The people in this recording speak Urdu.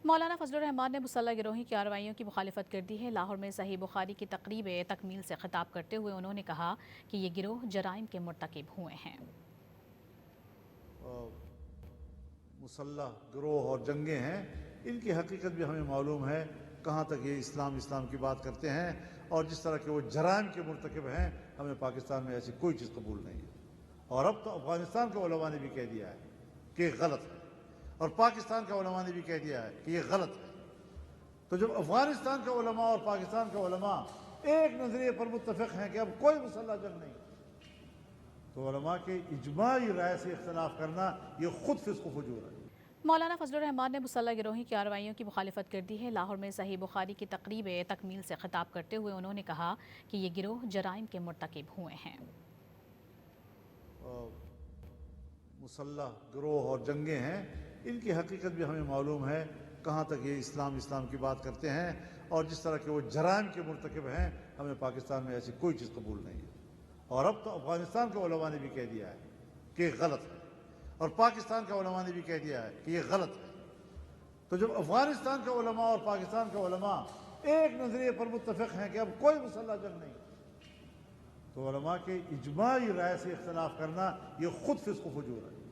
مولانا فضل الرحمان نے مسلح گروہی کی کارروائیوں کی مخالفت کر دی ہے۔ لاہور میں صحیح بخاری کی تقریب تکمیل سے خطاب کرتے ہوئے انہوں نے کہا کہ یہ گروہ جرائم کے مرتکب ہوئے ہیں۔ مسلح گروہ اور جنگیں ہیں، ان کی حقیقت بھی ہمیں معلوم ہے، کہاں تک یہ اسلام کی بات کرتے ہیں، اور جس طرح کے وہ جرائم کے مرتکب ہیں، ہمیں پاکستان میں ایسی کوئی چیز قبول نہیں ہے۔ اور اب تو افغانستان کے علماء نے بھی کہہ دیا ہے کہ یہ غلط ہے، اور پاکستان کے علماء نے بھی کہہ دیا ہے کہ یہ غلط ہے۔ تو جب افغانستان کے علماء اور پاکستان کے علماء ایک نظریے پر متفق ہیں کہ اب کوئی مسلح جنگ نہیں، تو علماء کے اجماعی رائے سے اختلاف کرنا یہ خود فسق و فجور ہے۔ مولانا فضل الرحمان نے مسلح گروہی کی کارروائیوں کی مخالفت کر دی ہے۔ لاہور میں صحیح بخاری کی تقریب تکمیل سے خطاب کرتے ہوئے انہوں نے کہا کہ یہ گروہ جرائم کے مرتکب ہوئے ہیں۔ مسلح گروہ اور جنگیں ہیں، ان کی حقیقت بھی ہمیں معلوم ہے، کہاں تک یہ اسلام کی بات کرتے ہیں، اور جس طرح کے وہ جرائم کے مرتکب ہیں، ہمیں پاکستان میں ایسی کوئی چیز قبول نہیں ہے۔ اور اب تو افغانستان کے علماء نے بھی کہہ دیا ہے کہ یہ غلط ہے، اور پاکستان کے علماء نے بھی کہہ دیا ہے کہ یہ غلط ہے۔ تو جب افغانستان کے علماء اور پاکستان کے علماء ایک نظریے پر متفق ہیں کہ اب کوئی مسلح جنگ نہیں، تو علماء کے اجماعی رائے سے اختلاف کرنا یہ خود فسق و فجور ہے۔